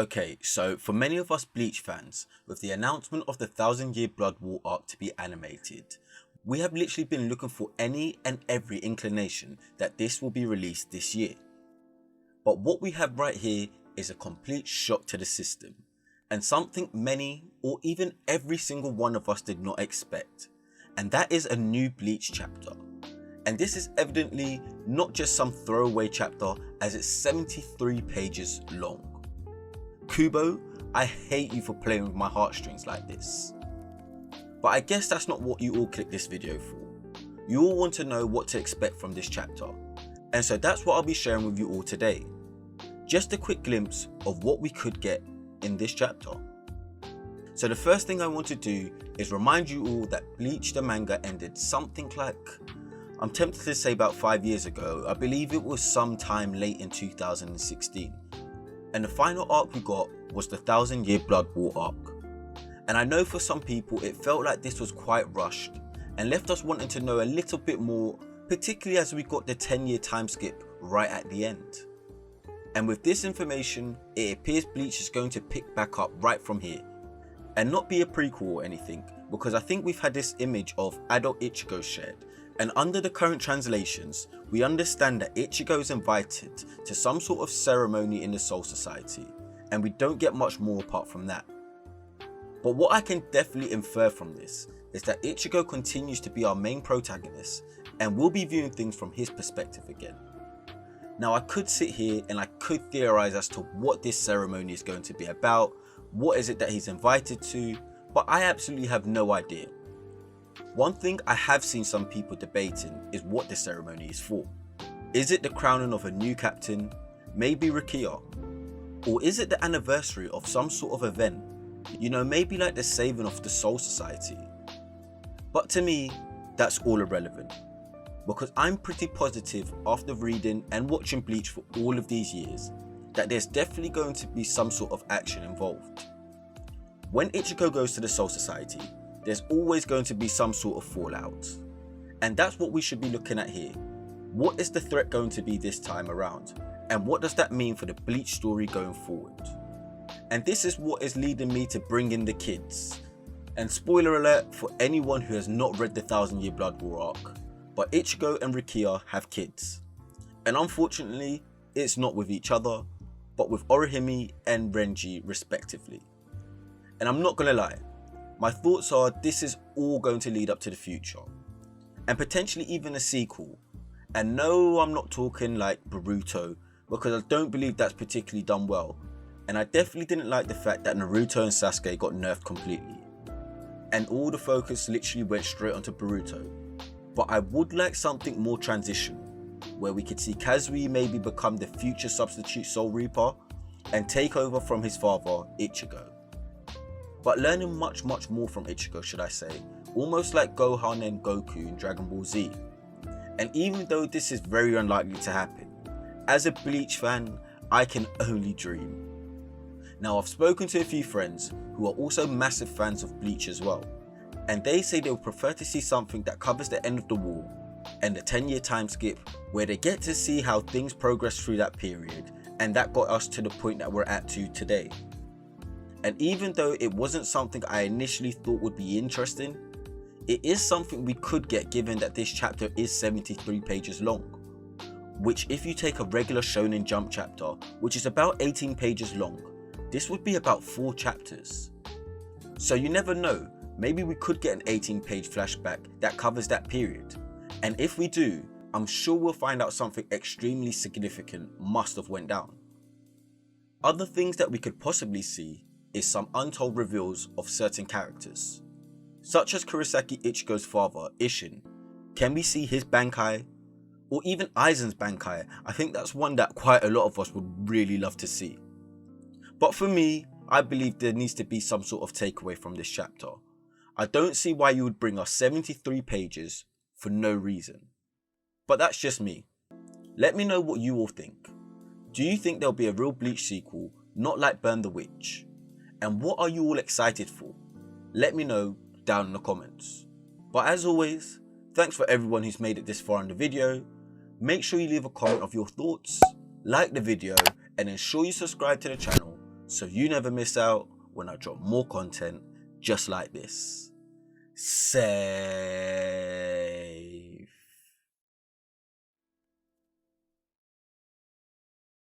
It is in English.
Okay, so for many of us Bleach fans, with the announcement of the 1000-Year Blood War arc to be animated, we have literally been looking for any and every inclination that this will be released this year. But what we have right here is a complete shock to the system, and something many or even every single one of us did not expect, and that is a new Bleach chapter. And this is evidently not just some throwaway chapter, as it's 73 pages long. Kubo, I hate you for playing with my heartstrings like this. But I guess that's not what you all clicked this video for. You all want to know what to expect from this chapter, and so that's what I'll be sharing with you all today. Just a quick glimpse of what we could get in this chapter. So the first thing I want to do is remind you all that Bleach the manga ended something like, I'm tempted to say about 5 years ago. I believe it was sometime late in 2016. And the final arc we got was the 1000-Year Blood War arc. And I know for some people it felt like this was quite rushed and left us wanting to know a little bit more, particularly as we got the 10-year time skip right at the end. And with this information, it appears Bleach is going to pick back up right from here and not be a prequel or anything, because I think we've had this image of adult Ichigo shared, and under the current translations we understand that Ichigo is invited to some sort of ceremony in the Soul Society, and we don't get much more apart from that. But what I can definitely infer from this is that Ichigo continues to be our main protagonist, and we'll be viewing things from his perspective again. Now I could sit here and I could theorize as to what this ceremony is going to be about, what is it that he's invited to, but I absolutely have no idea. One thing I have seen some people debating is what the ceremony is for. Is it the crowning of a new captain, maybe Rukia? Or is it the anniversary of some sort of event? You know, maybe like the saving of the Soul Society. But to me, that's all irrelevant, because I'm pretty positive after reading and watching Bleach for all of these years that there's definitely going to be some sort of action involved. When Ichigo goes to the Soul Society, there's always going to be some sort of fallout. And that's what we should be looking at here. What is the threat going to be this time around? And what does that mean for the Bleach story going forward? And this is what is leading me to bring in the kids. And spoiler alert for anyone who has not read the 1000-Year Blood War arc, but Ichigo and Rukia have kids. And unfortunately, it's not with each other, but with Orihime and Renji respectively. And I'm not gonna lie, my thoughts are this is all going to lead up to the future, and potentially even a sequel. And no, I'm not talking like Boruto, because I don't believe that's particularly done well, and I definitely didn't like the fact that Naruto and Sasuke got nerfed completely, and all the focus literally went straight onto Boruto. But I would like something more transitional, where we could see Kazui maybe become the future substitute Soul Reaper and take over from his father Ichigo. But learning much more from Ichigo, should I say, almost like Gohan and Goku in Dragon Ball Z. And even though this is very unlikely to happen, as a Bleach fan, I can only dream. Now I've spoken to a few friends who are also massive fans of Bleach as well, and they say they would prefer to see something that covers the end of the war and the 10-year time skip, where they get to see how things progress through that period, and that got us to the point that we're at today. And even though it wasn't something I initially thought would be interesting, it is something we could get given that this chapter is 73 pages long, which if you take a regular Shonen Jump chapter, which is about 18 pages long, this would be about 4 chapters. So you never know, maybe we could get an 18-page flashback that covers that period. And if we do, I'm sure we'll find out something extremely significant must have went down. Other things that we could possibly see is some untold reveals of certain characters, such as Kurosaki Ichigo's father, Isshin. Can we see his Bankai? Or even Aizen's Bankai? I think that's one that quite a lot of us would really love to see. But for me, I believe there needs to be some sort of takeaway from this chapter. I don't see why you would bring us 73 pages for no reason. But that's just me. Let me know what you all think. Do you think there'll be a real Bleach sequel, not like Burn the Witch? And what are you all excited for? Let me know down in the comments. But as always, thanks for everyone who's made it this far in the video. Make sure you leave a comment of your thoughts, like the video, and ensure you subscribe to the channel so you never miss out when I drop more content just like this. Say